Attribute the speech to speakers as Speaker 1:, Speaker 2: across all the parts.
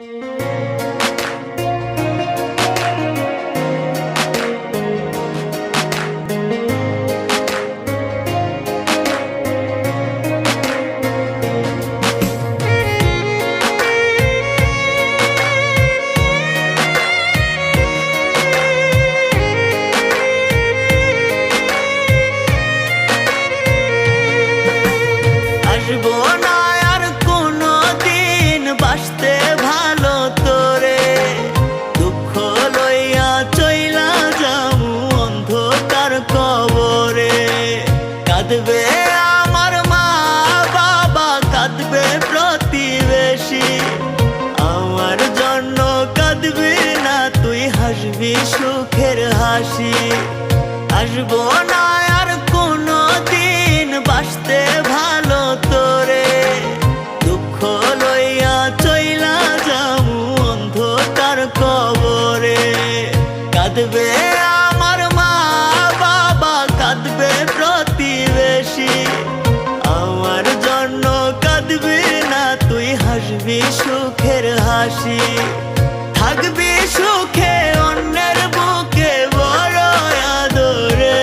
Speaker 1: আসবো না আর কোনো দিন বাসতে ভালো তোরে, দুঃখ লইয়া চইলা যামু অন্ধকার কবরে। কাঁদবে আমার মা বাবা, কাঁদবে প্রতিবেশী, আমার জন্য কাঁদবি না তুই, হাসবি সুখের হাসি। আসবো না আর কোনো দিন বাসতে ভালো তোরে, দুঃখ লইয়া চইলা যামু অন্ধকার কবরে। কাঁদবে আমার মা বাবা, কাঁদবে প্রতিবেশী, আমার জন্য কাঁদবি না তুই, হাসবি সুখের হাসি। থাকবি সুখে অন্যের বুকে বড় আদরে,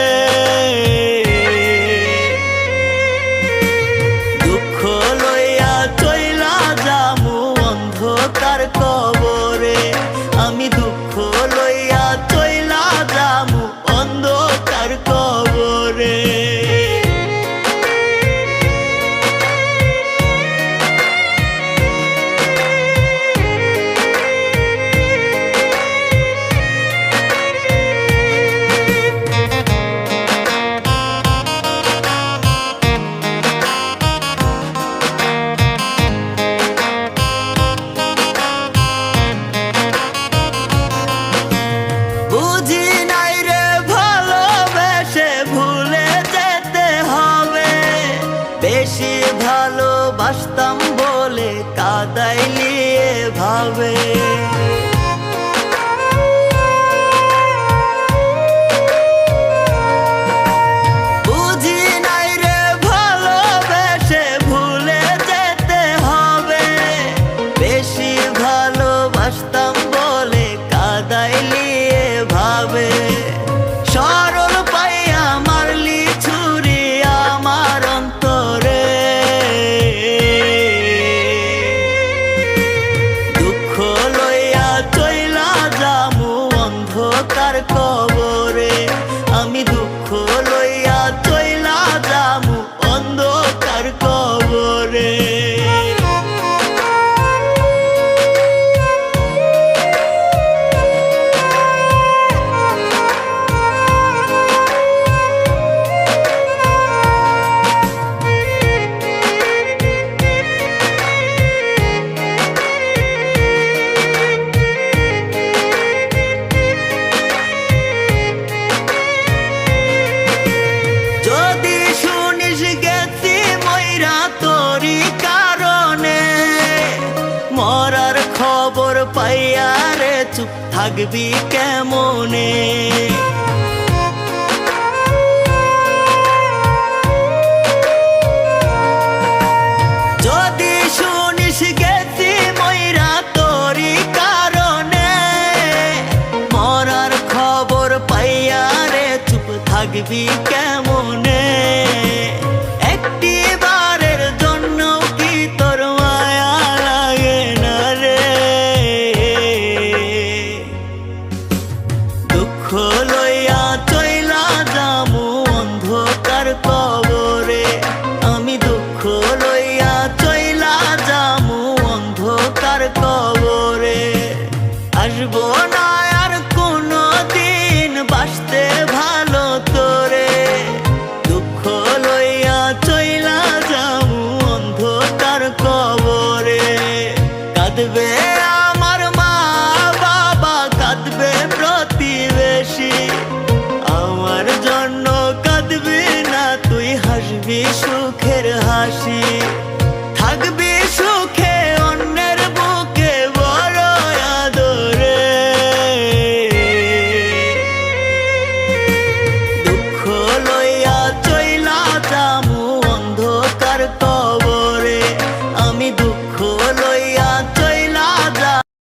Speaker 1: দুঃখ লইয়া চইলা যামু অন্ধকার কবরে। আমি দুঃখ লইয়া চইলা যামু অন্ধকার কবরে। বেশি ভালোবাসতাম বলে কাঁদাইলি এভাবে, বুঝি নাই রে ভালোবেসে ভুলে যেতে হবে। বেশি ভালোবাসতাম বলে কাঁদাইলি এভাবে, সরল পাইয়া মারলি ছুরি আমার অন্তরে। দুঃখ লইয়া চইলা যামু অন্ধকার কবরে, আমি দুঃখ লইয়া চইলা যামু অন্ধকার কবরে। মরার খবর পাইয়া রে চুপ থাকবি কেমনে, যদি শুনিস গেছি মইরা তোরি কারণে। মরার খবর পাইয়া রে চুপ থাকবি কেমনে, একটি বারের জন্য কি তোর মায়া লাগে না রে। দুঃখ লইয়া চইলা যামু অন্ধকার কবরে, আমি দুঃখ লইয়া চইলা যামু অন্ধকার কবরে। আসবো না আর কোনো দিন বাসতে ভালো তোরে, দুঃখ লইয়া চইলা যামু অন্ধকার কবরে। কাঁদবে আমার মা বাবা, কাঁদবে প্রতিবেশী, আমার জন্য কাঁদবি না তুই, হাসবি সুখের হাসি।